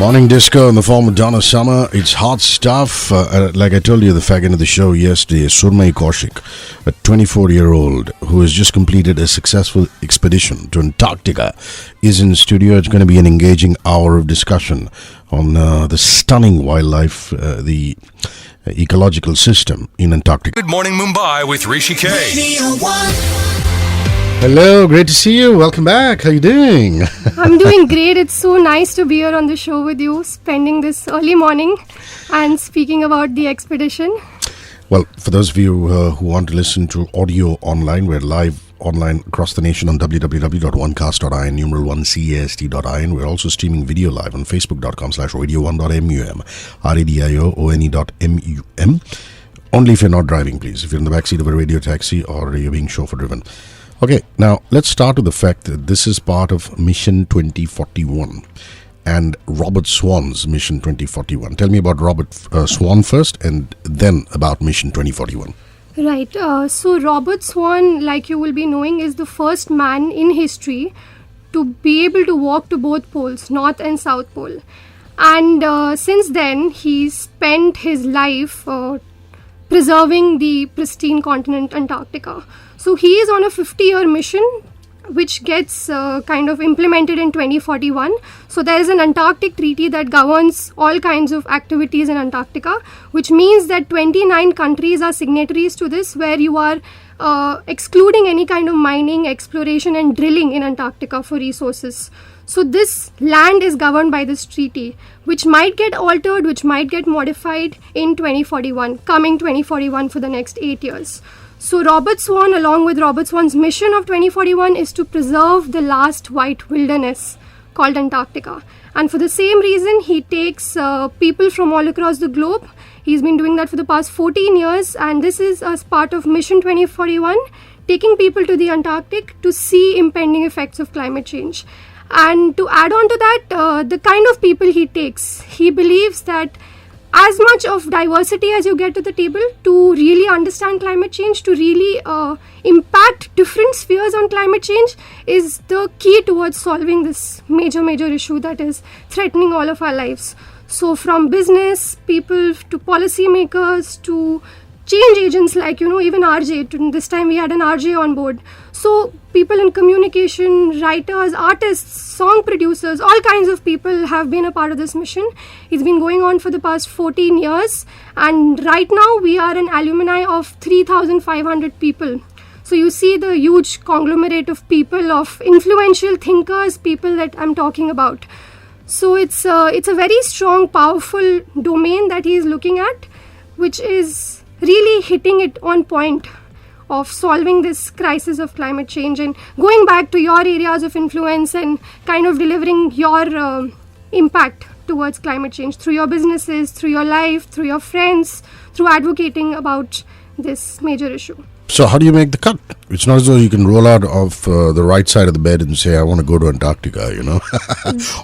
Morning disco in the form of Donna Summer. It's hot stuff. Like I told you, the fag end of the show yesterday, Surmai Kaushik, a 24-year-old who has just completed a successful expedition to Antarctica, is in the studio. It's going to be an engaging hour of discussion on the stunning wildlife, the ecological system in Antarctica. Good morning, Mumbai with Hrishi K. Hello, great to see you. Welcome back. How you doing? I'm doing great. It's so nice to be here on the show with you, spending this early morning and speaking about the expedition. Well, for those of you who want to listen to audio online, we're live online across the nation on www.onecast.in, numeral 1cast.in. We're also streaming video live on facebook.com/radio1.mum, radio.one.mum. Only if you're not driving, please. If you're in the backseat of a radio taxi or you're being chauffeur-driven. Okay, now let's start with the fact that this is part of Mission 2041 and Robert Swans Mission 2041. Tell me about Robert Swan first and then about Mission 2041. Right. So Robert Swan, like you will be knowing, is the first man in history to be able to walk to both poles, North and South Pole. And since then, he's spent his life preserving the pristine continent Antarctica. So he is on a 50-year mission which gets kind of implemented in 2041. So there is an Antarctic treaty that governs all kinds of activities in Antarctica, which means that 29 countries are signatories to this, where you are excluding any kind of mining, exploration and drilling in Antarctica for resources. So this land is governed by this treaty, which might get altered, which might get modified in 2041, coming 2041 for the next 8 years. So Robert Swan, along with Robert Swans Mission of 2041, is to preserve the last white wilderness called Antarctica. And for the same reason, he takes people from all across the globe. He's been doing that for the past 14 years. And this is as part of Mission 2041, taking people to the Antarctic to see impending effects of climate change. And to add on to that, the kind of people he takes, he believes that as much of diversity as you get to the table to really understand climate change, to really impact different spheres on climate change is the key towards solving this major issue that is threatening all of our lives. So from business people to policymakers to change agents like, even RJ. This time we had an RJ on board. So people in communication, writers, artists, song producers, all kinds of people have been a part of this mission. It's been going on for the past 14 years. And right now we are an alumni of 3,500 people. So you see the huge conglomerate of people, of influential thinkers, people that I'm talking about. So it's a very strong, powerful domain that he is looking at, which is really hitting it on point of solving this crisis of climate change and going back to your areas of influence and kind of delivering your impact towards climate change through your businesses, through your life, through your friends, through advocating about this major issue. So how do you make the cut? It's not as though you can roll out of the right side of the bed and say, I want to go to Antarctica,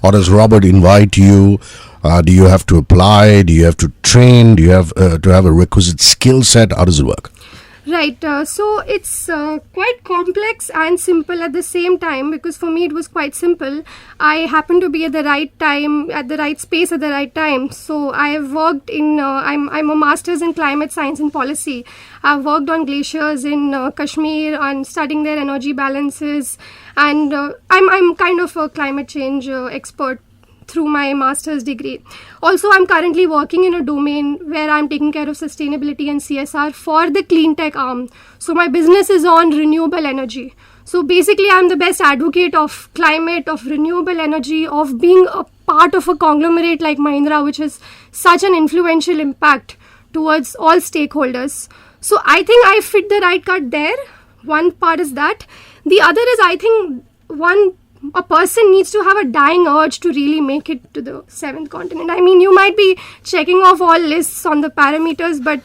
Or does Robert invite you? Do you have to apply? Do you have to train? Do you have to have a requisite skill set? How does it work? Right. So it's quite complex and simple at the same time, because for me it was quite simple. I happened to be at the right time, at the right space at the right time. So I have worked in, I'm a master's in climate science and policy. I've worked on glaciers in Kashmir and studying their energy balances. And I'm kind of a climate change expert through my master's degree. Also, I'm currently working in a domain where I'm taking care of sustainability and CSR for the clean tech arm. So my business is on renewable energy. So basically, I'm the best advocate of climate, of renewable energy, of being a part of a conglomerate like Mahindra, which has such an influential impact towards all stakeholders. So I think I fit the right cut there. One part is that. The other is, I think, a person needs to have a dying urge to really make it to the seventh continent. I mean, you might be checking off all lists on the parameters, but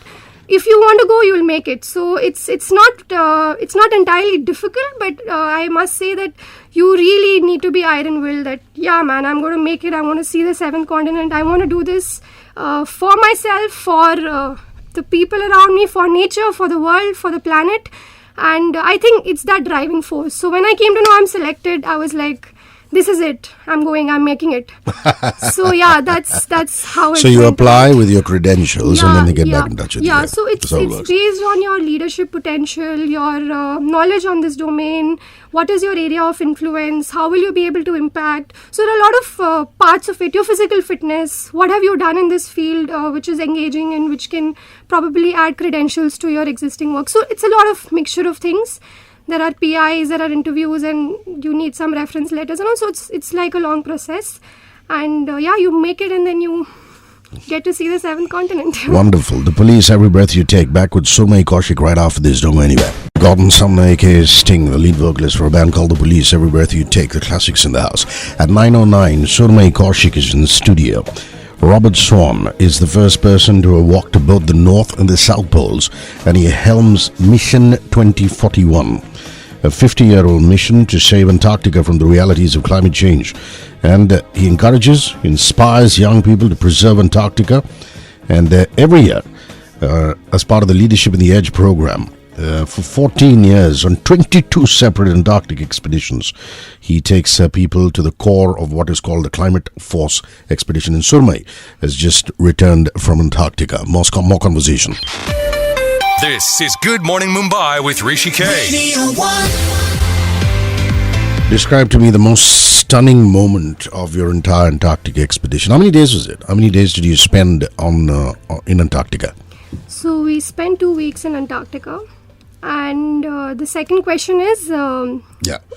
if you want to go, you will make it. So it's not entirely difficult, but I must say that you really need to be iron-willed that, yeah, man, I'm going to make it. I want to see the seventh continent. I want to do this for myself, for the people around me, for nature, for the world, for the planet. And I think it's that driving force. So when I came to know I'm selected, I was like, this is it. I'm making it. So yeah, that's how it So you went apply about. with your credentials and then they get back in touch with you. Yeah, so it's That's how it it's works. based on your leadership potential, your knowledge on this domain. What is your area of influence? How will you be able to impact? So there are a lot of parts of it. Your physical fitness. What have you done in this field, which is engaging and which can probably add credentials to your existing work? So it's a lot of mixture of things. There are PIs, there are interviews, and you need some reference letters, and also it's like a long process. And yeah, you make it, and then you get to see the seventh continent. Wonderful. The police, every breath you take. Back with Surmai Kaushik right after this. Don't go anywhere. Gordon Sumner, aka Sting, the lead vocalist for a band called The Police, Every Breath You Take, the classics in the house. At 9:09, Surmai Kaushik is in the studio. Robert Swan is the first person to have walked to both the North and the South Poles, and he helms Mission 2041, a 50-year-old mission to save Antarctica from the realities of climate change. And he inspires young people to preserve Antarctica. And every year, as part of the Leadership in the Edge program, for 14 years on 22 separate Antarctic expeditions, he takes people to the core of what is called the Climate Force Expedition. And Surmai has just returned from Antarctica. More conversation. This is Good Morning Mumbai with Hrishi K. Describe to me the most stunning moment of your entire Antarctic expedition. How many days was it? How many days did you spend in Antarctica? So we spent 2 weeks in Antarctica. And the second question is a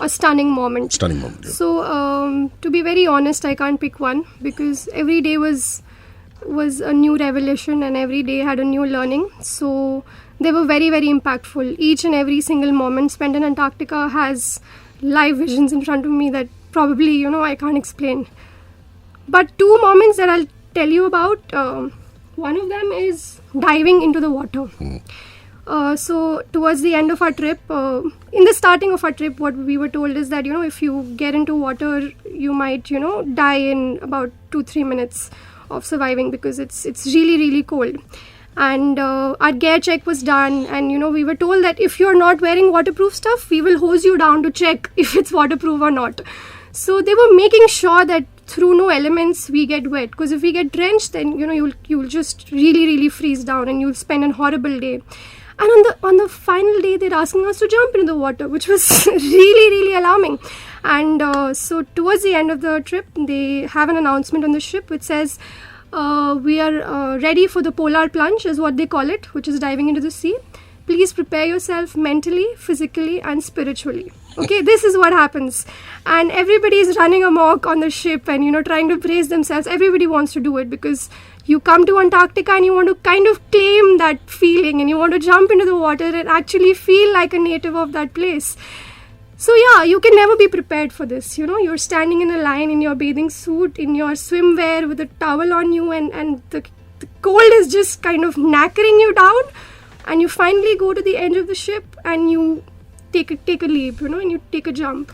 stunning moment. Stunning moment. Yeah. So to be very honest, I can't pick one because every day was a new revelation and every day had a new learning. So they were very, very impactful. Each and every single moment spent in Antarctica has live visions in front of me that probably, I can't explain. But 2 moments that I'll tell you about, one of them is diving into the water. So towards the end of our trip, in the starting of our trip, what we were told is that, if you get into water, you might, die in about 2-3 minutes of surviving because it's really, really cold. And our gear check was done, and we were told that if you're not wearing waterproof stuff, we will hose you down to check if it's waterproof or not. So they were making sure that through no elements we get wet, because if we get drenched, then you'll just really, really freeze down and you'll spend a horrible day. And on the final day, they're asking us to jump into the water, which was really, really alarming. And so towards the end of the trip, they have an announcement on the ship which says, we are ready for the polar plunge, is what they call it, which is diving into the sea. Please prepare yourself mentally, physically, and spiritually. Okay, this is what happens. And everybody is running amok on the ship and, trying to brace themselves. Everybody wants to do it because you come to Antarctica and you want to kind of claim that feeling and you want to jump into the water and actually feel like a native of that place. So yeah, you can never be prepared for this. You're standing in a line in your bathing suit, in your swimwear with a towel on you, and the cold is just kind of knackering you down. And you finally go to the edge of the ship and you take a leap, and you take a jump.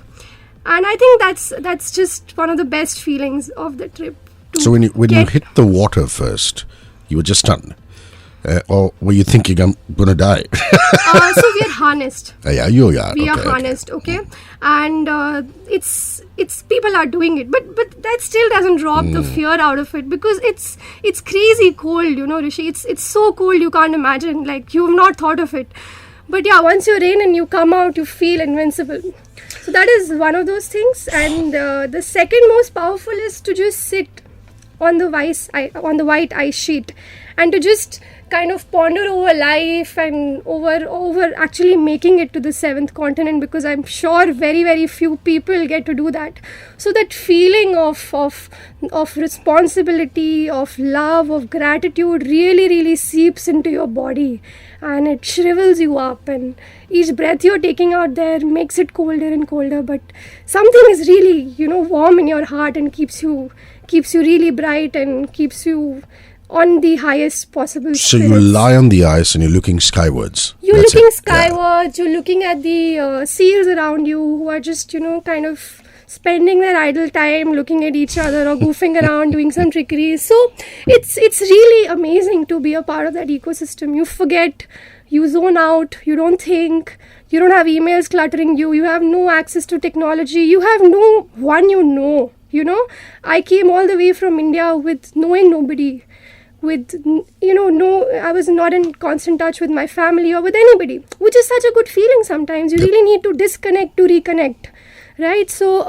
And I think that's just one of the best feelings of the trip. So when you hit the water first, you were just stunned? Or were you thinking, I'm going to die? So we are harnessed. We are harnessed, okay? And it's people are doing it, but that still doesn't rob the fear out of it, because it's crazy cold, Hrishi. It's so cold you can't imagine. Like, you've not thought of it. But yeah, once you're in and you come out, you feel invincible. So that is one of those things. And the second most powerful is to just sit on the white ice sheet and to just kind of ponder over life and over actually making it to the seventh continent, because I'm sure very, very few people get to do that. So that feeling of responsibility, of love, of gratitude really, really seeps into your body and it shrivels you up, and each breath you're taking out there makes it colder and colder, but something is really, warm in your heart and keeps you really bright and keeps you on the highest possible So spirits. you lie on the ice and you're looking skywards. You're looking skywards, you're looking at the seals around you who are just, kind of spending their idle time looking at each other or goofing around, doing some trickery. So it's really amazing to be a part of that ecosystem. You forget You zone out, you don't think, you don't have emails cluttering you, you have no access to technology, you have no one you know. I came all the way from India with knowing nobody, with, no, I was not in constant touch with my family or with anybody, which is such a good feeling sometimes. You really need to disconnect to reconnect, right? So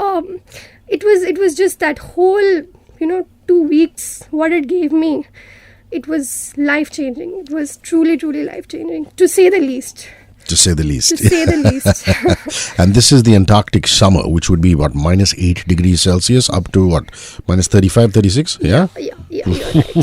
it was just that whole, 2 weeks, what it gave me. It was life-changing. It was truly, truly life-changing, to say the least. To say the least. To say the least. And this is the Antarctic summer, which would be what, -8 degrees Celsius up to what, -35, 36? Yeah? Yeah, you're right.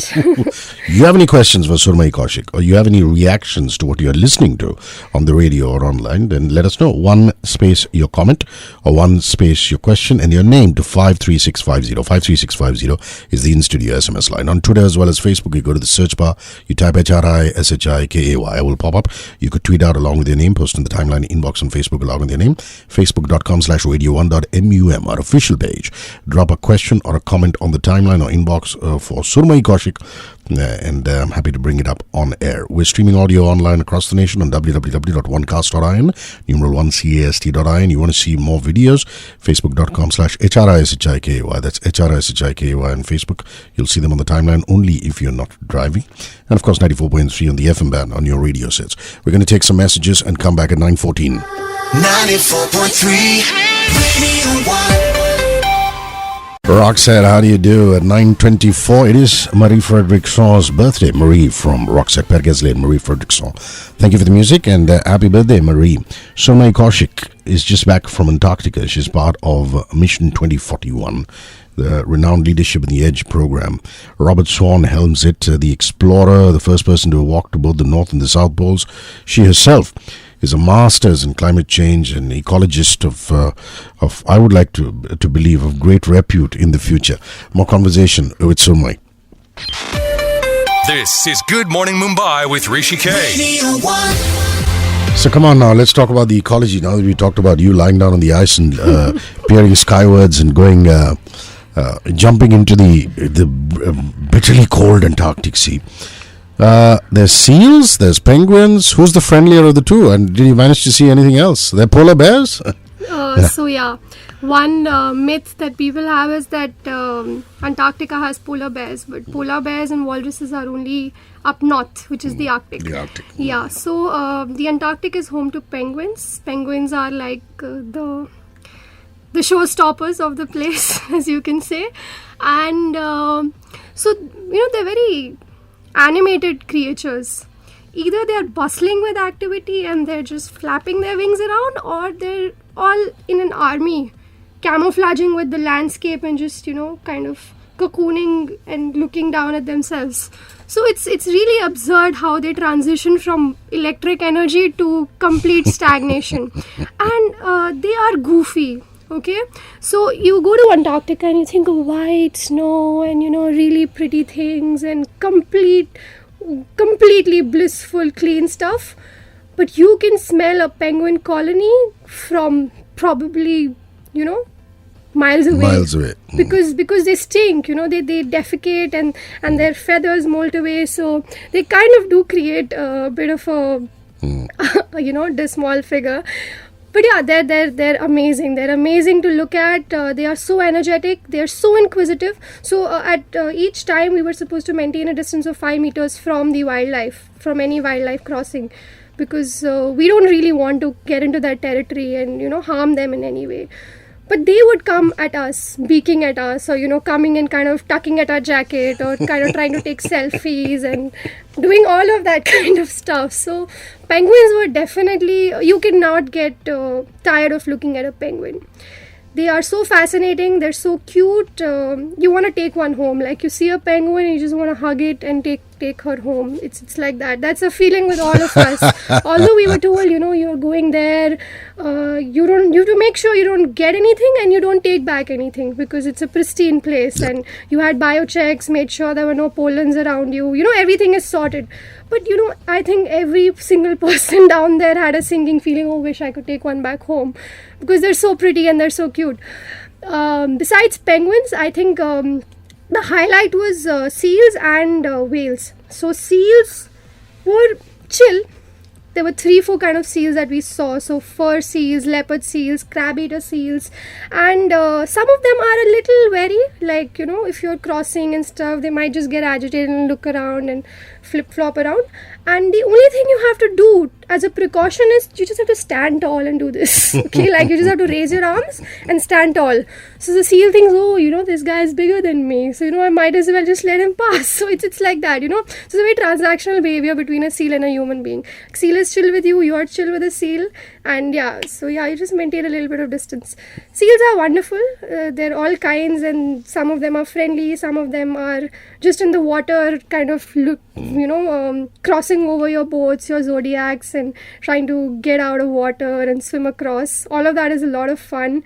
You have any questions for Surmai Kaushik, or you have any reactions to what you're listening to on the radio or online, then let us know. 1 space your comment, or 1 space your question, and your name to 53650. 53650 is the in-studio SMS line. On Twitter as well as Facebook, you go to the search bar, you type HRISHIKAY, I will pop up. You could tweet out along with your name, post in the timeline inbox on Facebook along with your name, facebook.com/radio1.mum, our official page. Drop a question or a comment on the timeline or inbox for Surmai Kaushik, and I'm happy to bring it up on air. We're streaming audio online across the nation on www.onecast.in, numeral 1cast.in. You want to see more videos, facebook.com/HRISHIKAY, that's HRISHIKAY on Facebook. You'll see them on the timeline only if you're not driving. And of course 94.3 on the FM band on your radio sets. We're going to take some messages and come back at 9:14. 94.3 Radio 1. Roxette, how do you do? At 9:24, it is Marie Frederickson's birthday. Marie from Roxette, Perges Lane, Marie Frederickson. Thank you for the music, and happy birthday, Marie. Surmai Kaushik is just back from Antarctica. She's part of Mission 2041, the renowned Leadership in the Edge program. Robert Swans helms it, the explorer, the first person to walk to both the North and the South Poles. She herself is a master's in climate change and ecologist of I would like to believe, of great repute in the future. More conversation with Surmai. This is Good Morning Mumbai with Hrishi K. Radio 1. So come on now, let's talk about the ecology. Now that we talked about you lying down on the ice and peering skywards and going, jumping into the bitterly cold Antarctic Sea. There's seals, there's penguins. Who's the friendlier of the two? And did you manage to see anything else? There are polar bears? So yeah, one myth that people have is that Antarctica has polar bears, but polar bears and walruses are only up north, which is the Arctic. The Arctic. Yeah, so the Antarctic is home to penguins. Penguins are like the showstoppers of the place, as you can say. And so, they're very animated creatures. Either they're bustling with activity and they're just flapping their wings around, or they're all in an army, camouflaging with the landscape and just, kind of cocooning and looking down at themselves. So it's really absurd how they transition from electric energy to complete stagnation. And they are goofy. Okay, so you go to Antarctica and you think of white snow and really pretty things and completely blissful, clean stuff, but you can smell a penguin colony from probably miles away. Because they stink, they defecate and their feathers molt away, so they kind of do create a bit of a dismal figure. But yeah, they're amazing. They're amazing to look at. They are so energetic. They're so inquisitive. So at each time we were supposed to maintain a distance of 5 meters from the wildlife, from any wildlife crossing, because we don't really want to get into that territory and harm them in any way. But they would come at us, beaking at us, or coming and kind of tucking at our jacket, or kind of trying to take selfies and doing all of that kind of stuff. So penguins were definitely, you cannot get tired of looking at a penguin. They are so fascinating. They're so cute. You want to take one home. Like you see a penguin, you just want to hug it and take her home. It's like that. That's a feeling with all of us. Although we were told, you're going there, you have to make sure you don't get anything and you don't take back anything, because it's a pristine place and you had biochecks, made sure there were no pollens around you. Everything is sorted. But I think every single person down there had a sinking feeling, oh, wish I could take one back home, because they're so pretty and they're so cute. Besides penguins, I think the highlight was seals and whales. So seals were chill, there were 3-4 kind of seals that we saw. So fur seals, leopard seals, crab eater seals, and some of them are a little wary, like, you know, if you're crossing and stuff, they might just get agitated and look around and flip flop around. And the only thing you have to do as a precaution is you just have to stand tall and do this. Okay, like you just have to raise your arms and stand tall. So the seal thinks, oh, you know, this guy is bigger than me, so, you know, I might as well just let him pass. So it's like that, you know. So it's a very transactional behavior between a seal and a human being. Seal is chill with you, you're chill with the seal, and so you just maintain a little bit of distance. Seals are wonderful. They're all kinds, and some of them are friendly, some of them are just in the water, kind of crossing over your boats, your zodiacs, and trying to get out of water and swim across. All of that is a lot of fun.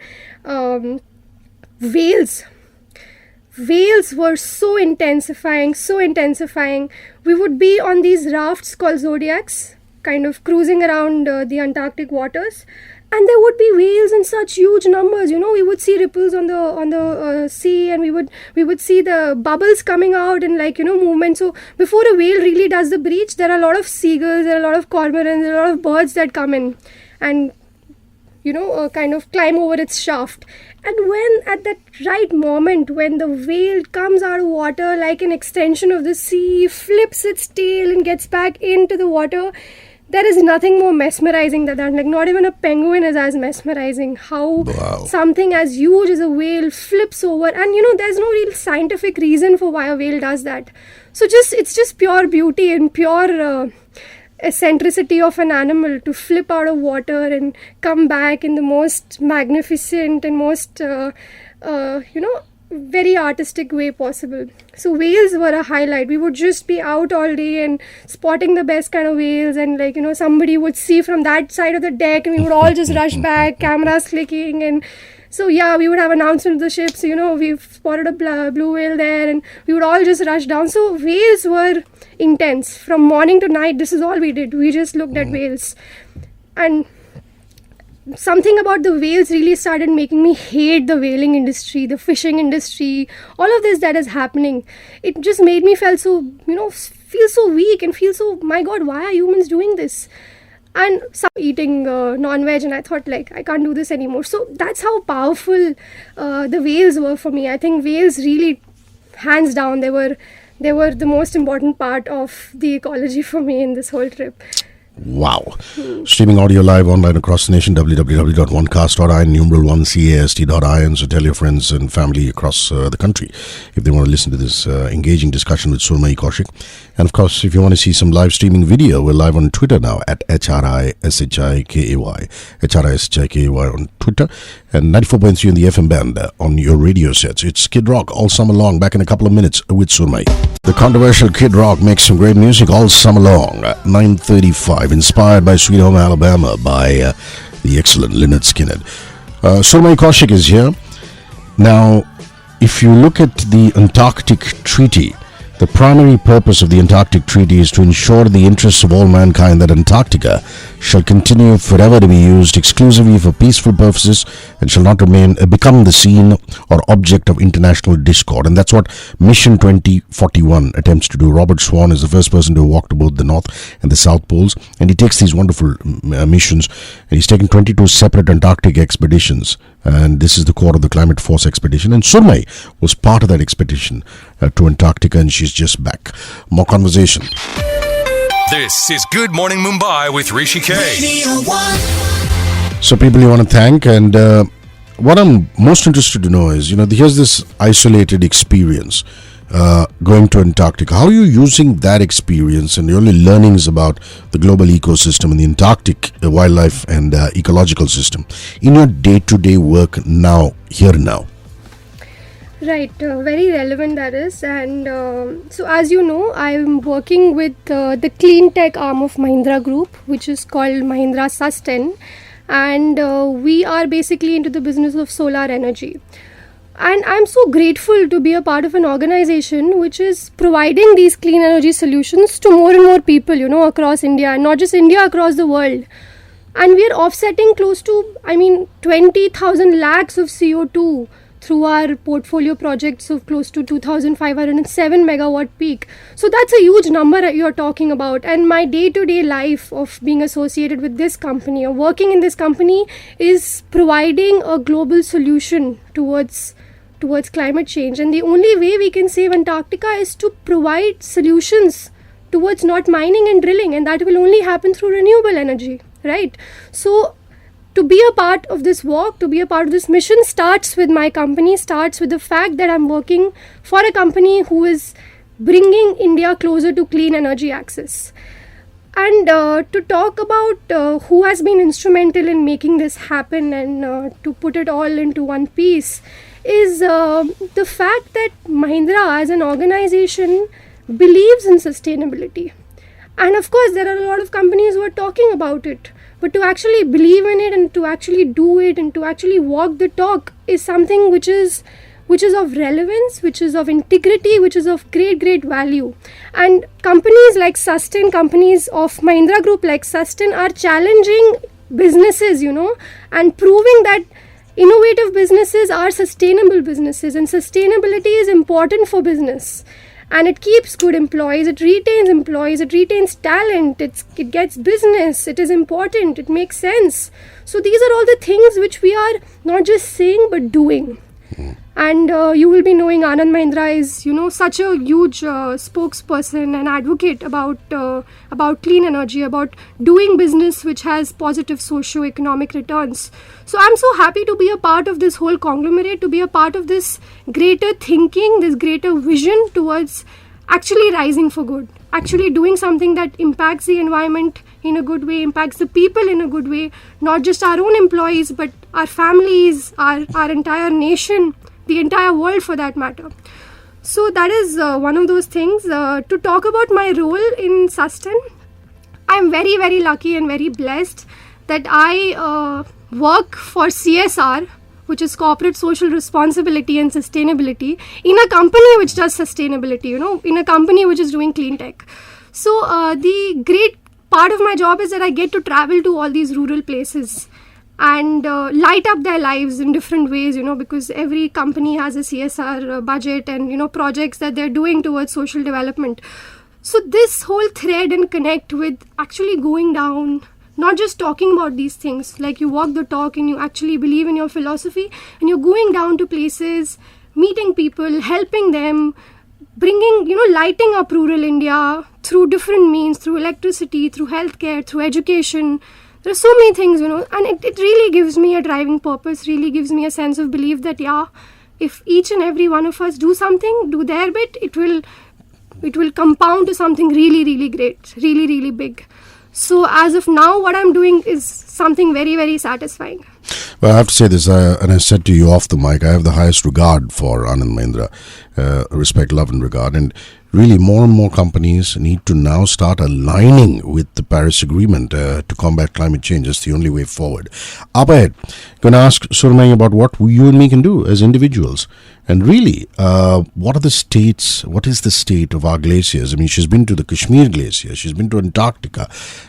Whales were so intensifying. We would be on these rafts called zodiacs, kind of cruising around the Antarctic waters, and there would be whales in such huge numbers. You know, we would see ripples on the sea, and we would see the bubbles coming out and, like, you know, movement. So before a whale really does the breach, there are a lot of seagulls, there are a lot of cormorants, there are a lot of birds that come in and, you know, kind of climb over its shaft. And when at that right moment, when the whale comes out of water like an extension of the sea, flips its tail and gets back into the water, there is nothing more mesmerizing than that. Like, not even a penguin is as mesmerizing. How something as huge as a whale flips over, and, you know, there's no real scientific reason for why a whale does that. So it's just pure beauty and pure eccentricity of an animal to flip out of water and come back in the most magnificent and most very artistic way possible. So whales were a highlight. We would just be out all day and spotting the best kind of whales, and, like, you know, somebody would see from that side of the deck and we would all just rush back, cameras clicking. And so we would have announcement of the ships, you know, we've spotted a blue whale there, and we would all just rush down. So whales were intense. From morning to night, this is all we did. We just looked at whales. And something about the whales really started making me hate the whaling industry, the fishing industry, all of this that is happening. It just made me feel so weak and feel so, my God, why are humans doing this? And some eating non-veg, and I thought, like, I can't do this anymore. So that's how powerful the whales were for me. I think whales really, hands down, they were the most important part of the ecology for me in this whole trip. Wow. Streaming audio live online across the nation, www.onecast.in, numeral1cast.in. So tell your friends and family across the country if they want to listen to this engaging discussion with Surmai Kaushik. And of course, if you want to see some live streaming video, we're live on Twitter now at HRISHIKAY on Twitter, and 94.3 on the FM band on your radio sets. It's Kid Rock all summer long. Back in a couple of minutes with Surmai. The controversial Kid Rock makes some great music all summer long. 9:35, inspired by Sweet Home Alabama by the excellent Lynyrd Skynyrd. Surmai Kaushik is here. Now, if you look at the Antarctic Treaty, the primary purpose of the Antarctic Treaty is to ensure the interests of all mankind that Antarctica shall continue forever to be used exclusively for peaceful purposes and shall not become the scene or object of international discord. And that's what Mission 2041 attempts to do. Robert Swan is the first person to walk to both the North and the South Poles, and he takes these wonderful missions, and he's taken 22 separate Antarctic expeditions, and this is the core of the Climate Force expedition. And Surmai was part of that expedition to Antarctica, and she's just back. More conversation. This is Good Morning Mumbai with Hrishi K. Radio 1. So people you want to thank, and what I'm most interested to know is, here's this isolated experience going to Antarctica. How are you using that experience and the early learnings about the global ecosystem and the Antarctic wildlife and ecological system in your day-to-day work now, here and now? Right, very relevant that is. And so as you know, I'm working with the clean tech arm of Mahindra Group, which is called Mahindra Sustain, and we are basically into the business of solar energy. And I'm so grateful to be a part of an organization which is providing these clean energy solutions to more and more people, across India, and not just India, across the world. And we are offsetting close to, 20,000 lakhs of CO2 through our portfolio projects of close to 2,507 megawatt peak. So that's a huge number you're talking about. And my day-to-day life of being associated with this company or working in this company is providing a global solution towards climate change. And the only way we can save Antarctica is to provide solutions towards not mining and drilling, and that will only happen through renewable energy, right? So to be a part of this walk, to be a part of this mission starts with my company, starts with the fact that I'm working for a company who is bringing India closer to clean energy access. And to talk about who has been instrumental in making this happen and to put it all into one piece is the fact that Mahindra as an organization believes in sustainability. And of course, there are a lot of companies who are talking about it. But to actually believe in it and to actually do it and to actually walk the talk is something which is of relevance, which is of integrity, which is of great value. And companies like Sustain, companies of Mahindra Group like Sustain are challenging businesses, and proving that innovative businesses are sustainable businesses, and sustainability is important for business. And it keeps good employees, it retains employees, it retains talent, it gets business, it is important, it makes sense. So these are all the things which we are not just saying but doing. And you will be knowing Anand Mahindra is, such a huge spokesperson and advocate about clean energy, about doing business which has positive socio-economic returns. So I'm so happy to be a part of this whole conglomerate, to be a part of this greater thinking, this greater vision towards actually rising for good, actually doing something that impacts the environment in a good way, impacts the people in a good way, not just our own employees, but our families, our entire nation, the entire world for that matter. So that is one of those things. To talk about my role in Sustain, I'm very lucky and very blessed that I work for CSR, which is Corporate Social Responsibility and Sustainability, in a company which does sustainability, in a company which is doing clean tech. So the great part of my job is that I get to travel to all these rural places and light up their lives in different ways, because every company has a CSR budget and, projects that they're doing towards social development. So this whole thread and connect with actually going down, not just talking about these things, like you walk the talk and you actually believe in your philosophy and you're going down to places, meeting people, helping them, bringing, lighting up rural India through different means, through electricity, through healthcare, through education. There are so many things, and it really gives me a driving purpose, really gives me a sense of belief that, if each and every one of us do something, do their bit, it will compound to something really great, really big. So as of now, what I'm doing is something very satisfying. Well, I have to say this, and I said to you off the mic, I have the highest regard for Anand Mahindra, respect, love and regard. And really, more and more companies need to now start aligning with the Paris Agreement to combat climate change. It's the only way forward. Up ahead, going to ask Surmai about what you and me can do as individuals. And really, what is the state of our glaciers? I mean, she's been to the Kashmir Glacier, she's been to Antarctica,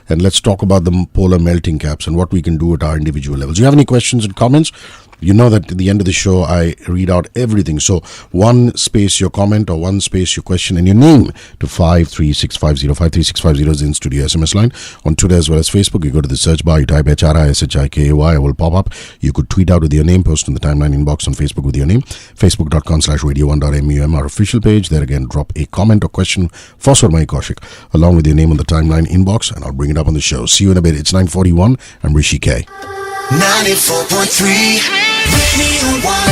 and let's talk about the polar melting caps and what we can do at our individual levels. Do you have any questions and comments? You know that at the end of the show, I read out everything. So one space your comment or one space your question and your name to 53650. 53650 is the in-studio SMS line. On Twitter as well as Facebook, you go to the search bar, you type HRISHIKAY, it will pop up. You could tweet out with your name, post in the timeline inbox on Facebook with your name. Facebook.com/radio1.mum, our official page. There again, drop a comment or question for Surmai Kaushik along with your name on the timeline inbox, and I'll bring it up on the show. See you in a bit. It's 9:41. I'm Hrishi K. 94.3 Radio 1.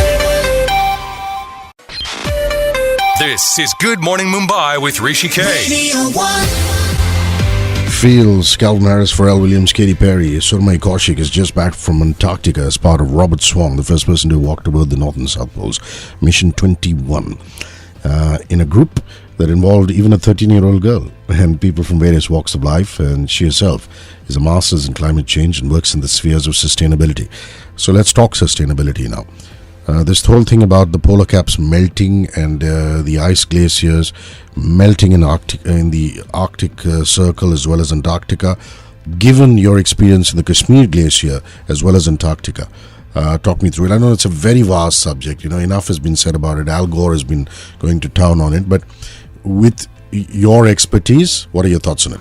This is Good Morning Mumbai with Hrishi K. Radio 1. Fields, Calvin Harris, Pharrell Williams, Katy Perry. Surmai Kaushik is just back from Antarctica as part of Robert Swans, the first person to walk toward the North and South Poles. Mission 21. In a group that involved even a 13-year-old girl and people from various walks of life, and she herself is a master's in climate change and works in the spheres of sustainability. So let's talk sustainability now. This whole thing about the polar caps melting and the ice glaciers melting in the Arctic Circle as well as Antarctica, given your experience in the Kashmir Glacier as well as Antarctica, Talk me through it. I know it's a very vast subject. Enough has been said about it. Al Gore has been going to town on it. But with your expertise, what are your thoughts on it?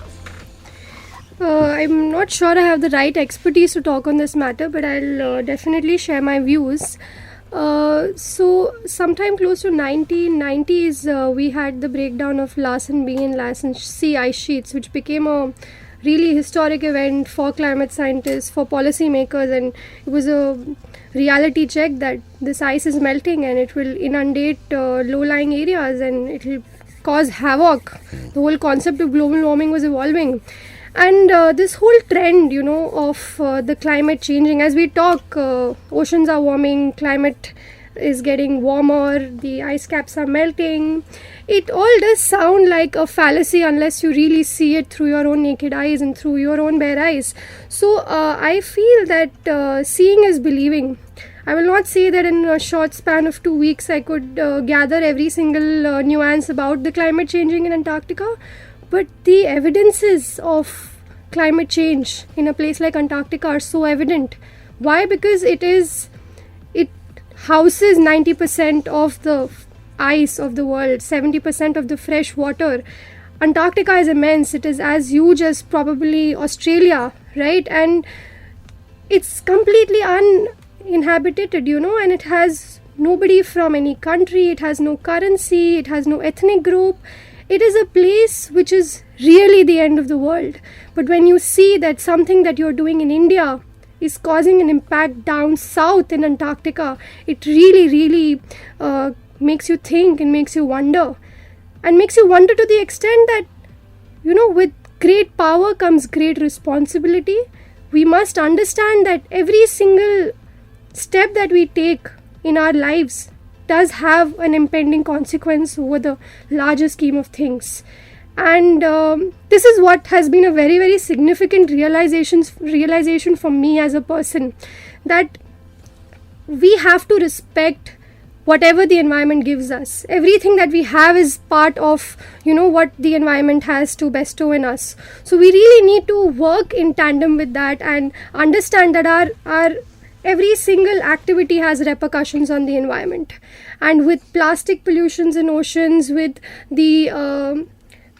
I'm not sure I have the right expertise to talk on this matter, but I'll definitely share my views. So sometime close to 1990s, we had the breakdown of Larsen B and Larsen C ice sheets, which became a really historic event for climate scientists, for policymakers, and it was a reality check that this ice is melting and it will inundate low-lying areas and it will cause havoc. The whole concept of global warming was evolving. And this whole trend, of the climate changing, as we talk, oceans are warming, climate is getting warmer, the ice caps are melting. It all does sound like a fallacy unless you really see it through your own naked eyes and through your own bare eyes. So I feel that seeing is believing. I will not say that in a short span of 2 weeks I could gather every single nuance about the climate changing in Antarctica, but the evidences of climate change in a place like Antarctica are so evident. Why? Because it houses 90% of the ice of the world, 70% of the fresh water. Antarctica is immense. It is as huge as probably Australia, right? And it's completely uninhabited, and it has nobody from any country. It has no currency. It has no ethnic group. It is a place which is really the end of the world. But when you see that something that you're doing in India is causing an impact down south in Antarctica, it really, really makes you think and makes you wonder. And makes you wonder to the extent that, with great power comes great responsibility. We must understand that every single step that we take in our lives does have an impending consequence over the larger scheme of things. And this is what has been a very, very significant realization for me as a person, that we have to respect whatever the environment gives us. Everything that we have is part of, what the environment has to bestow in us. So we really need to work in tandem with that and understand that our every single activity has repercussions on the environment. And with plastic pollutions in oceans, with the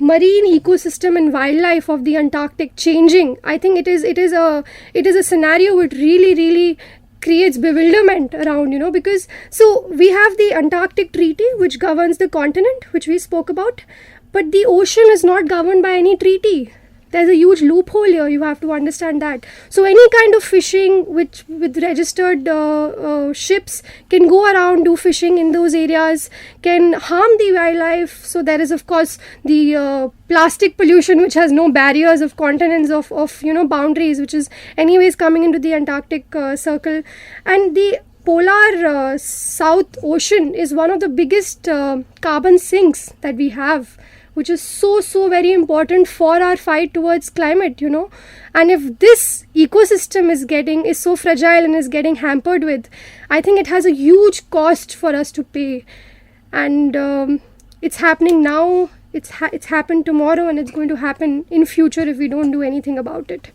marine ecosystem and wildlife of the Antarctic changing, I think it is a scenario which really, really creates bewilderment around, because so we have the Antarctic Treaty which governs the continent, which we spoke about, but the ocean is not governed by any treaty. There's a huge loophole here. You have to understand that. So any kind of fishing with registered ships can go around, do fishing in those areas, can harm the wildlife. So there is, of course, the plastic pollution, which has no barriers of continents, of boundaries, which is anyways coming into the Antarctic circle. And the polar South Ocean is one of the biggest carbon sinks that we have, which is so very important for our fight towards climate, And if this ecosystem is so fragile and is getting hampered with, I think it has a huge cost for us to pay. And it's happening now, it's happened tomorrow, and it's going to happen in future if we don't do anything about it.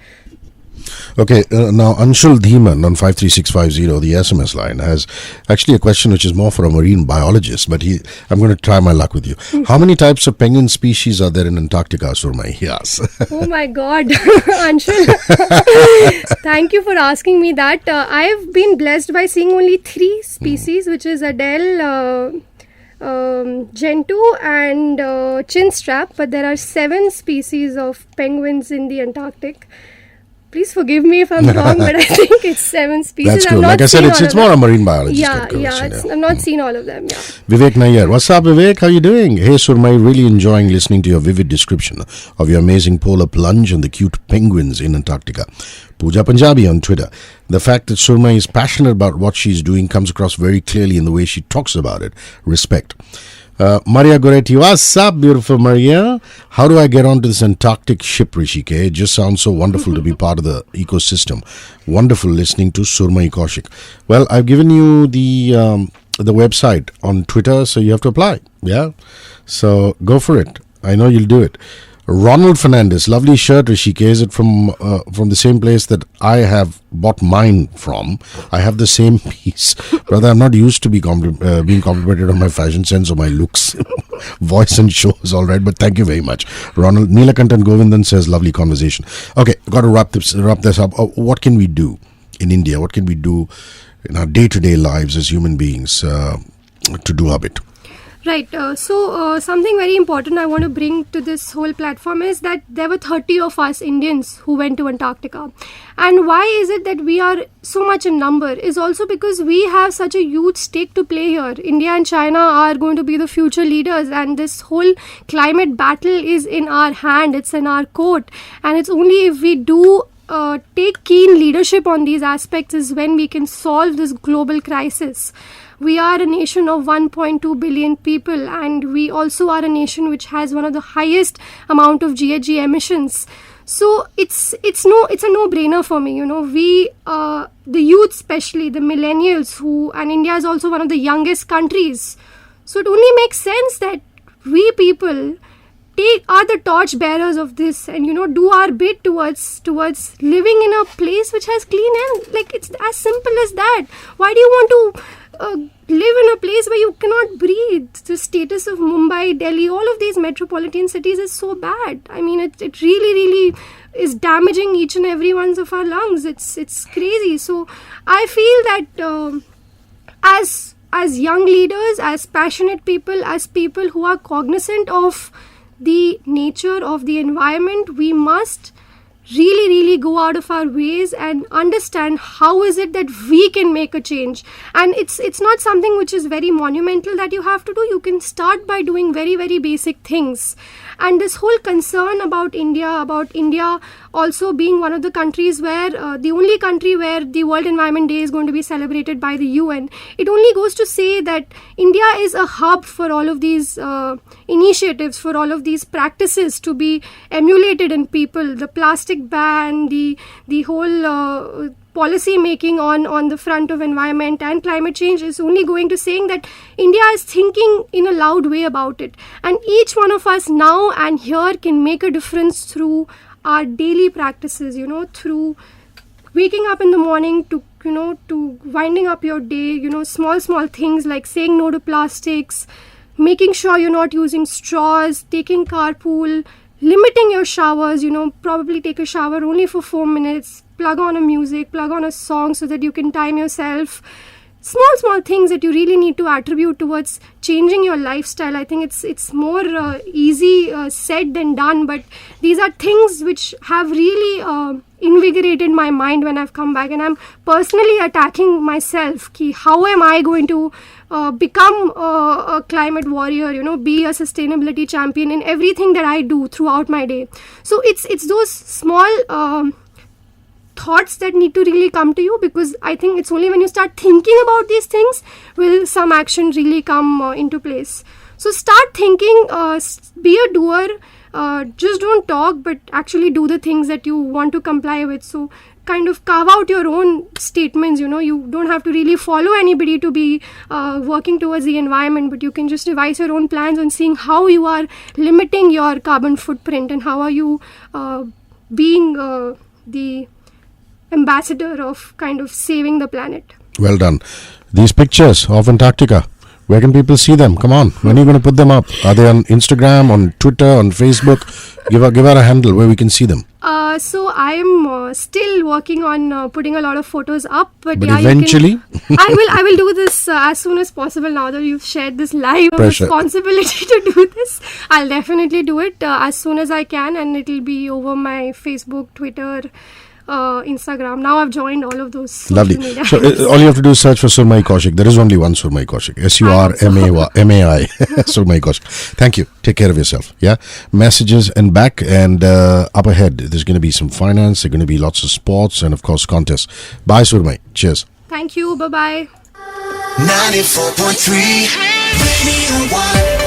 Okay, now Anshul Dhiman on 53650, the SMS line, has actually a question which is more for a marine biologist, but I'm going to try my luck with you. How many types of penguin species are there in Antarctica, Surmai? He asks. Oh my God, Anshul. Thank you for asking me that. I've been blessed by seeing only 3 species, which is Adele, Gentoo and Chinstrap, but there are 7 species of penguins in the Antarctic. Please forgive me if I'm wrong, but I think it's 7 species. That's cool. Like I said, it's more a marine biologist. I've not seen all of them. Yeah. Vivek Nayyar. What's up, Vivek? How you doing? Hey, Surmai, really enjoying listening to your vivid description of your amazing polar plunge and the cute penguins in Antarctica. Pooja Punjabi on Twitter. The fact that Surmai is passionate about what she's doing comes across very clearly in the way she talks about it. Respect. Maria Goretti, what's up, beautiful Maria? How do I get onto this Antarctic ship, Hrishi K? It just sounds so wonderful to be part of the ecosystem. Wonderful listening to Surmai Kaushik. Well, I've given you the website on Twitter, so you have to apply. Yeah, so go for it. I know you'll do it. Ronald Fernandez, lovely shirt, Hrishi K. Is it from the same place that I have bought mine from? I have the same piece. Brother, I'm not used to being complimented on my fashion sense or my looks. Voice and show is all right, but thank you very much. Ronald Neelakantan Govindan says, lovely conversation. Okay, got to wrap this up. What can we do in India? What can we do in our day-to-day lives as human beings to do our bit? Right. So something very important I want to bring to this whole platform is that there were 30 of us Indians who went to Antarctica. And why is it that we are so much in number is also because we have such a huge stake to play here. India and China are going to be the future leaders, and this whole climate battle is in our hand. It's in our court. And it's only if we do take keen leadership on these aspects is when we can solve this global crisis. We are a nation of 1.2 billion people, and we also are a nation which has one of the highest amount of GHG emissions. So it's a no-brainer for me. We the youth, especially the millennials, and India is also one of the youngest countries. So it only makes sense that we people are the torch bearers of this, and do our bit towards living in a place which has clean air. Like, it's as simple as that. Why do you want to live in a place where you cannot breathe? The status of Mumbai, Delhi, all of these metropolitan cities is so bad. I mean, it really is damaging each and every one of our lungs. It's crazy. So I feel that as young leaders, as passionate people, as people who are cognizant of the nature of the environment, we must really go out of our ways and understand how is it that we can make a change. And it's not something which is very monumental that you have to do. You can start by doing very, very basic things. And this whole concern about India also being one of the countries where the only country where the World Environment Day is going to be celebrated by the UN, it only goes to say that India is a hub for all of these initiatives, for all of these practices to be emulated in people. The plastic ban, the whole policy making on the front of environment and climate change is only going to saying that India is thinking in a loud way about it. And each one of us now and here can make a difference through our daily practices, through waking up in the morning to winding up your day, small things like saying no to plastics, making sure you're not using straws, taking carpool, limiting your showers, probably take a shower only for 4 minutes, plug on a music, plug on a song so that you can time yourself. Small things that you really need to attribute towards changing your lifestyle. I think it's more easy said than done, but these are things which have really invigorated my mind when I've come back, and I'm personally attacking myself. How am I going to become a climate warrior, be a sustainability champion in everything that I do throughout my day. So it's those small thoughts that need to really come to you, because I think it's only when you start thinking about these things will some action really come into place. So start thinking, be a doer, just don't talk but actually do the things that you want to comply with. So kind of carve out your own statements. You don't have to really follow anybody to be working towards the environment, but you can just devise your own plans on seeing how you are limiting your carbon footprint and how are you being the ambassador of kind of saving the planet. Well done. These pictures of Antarctica, where can people see them? Come on, when are you going to put them up? Are they on Instagram, on Twitter, on Facebook? Give out a handle where we can see them. So I am still working on putting a lot of photos up, but yeah, eventually I will do this as soon as possible. Now that you've shared this live responsibility to do this, I'll definitely do it as soon as I can, and it'll be over my Facebook, Twitter, Instagram. Now I've joined all of those. Lovely. Media. So all you have to do is search for Surmai Kaushik. There is only one Surmai Kaushik. Surmai Surmai Kaushik. Thank you. Take care of yourself. Yeah. Messages and back, and up ahead there's going to be some finance. There's going to be lots of sports and of course contests. Bye, Surmai. Cheers. Thank you. Bye bye. 94.3 Radio 1.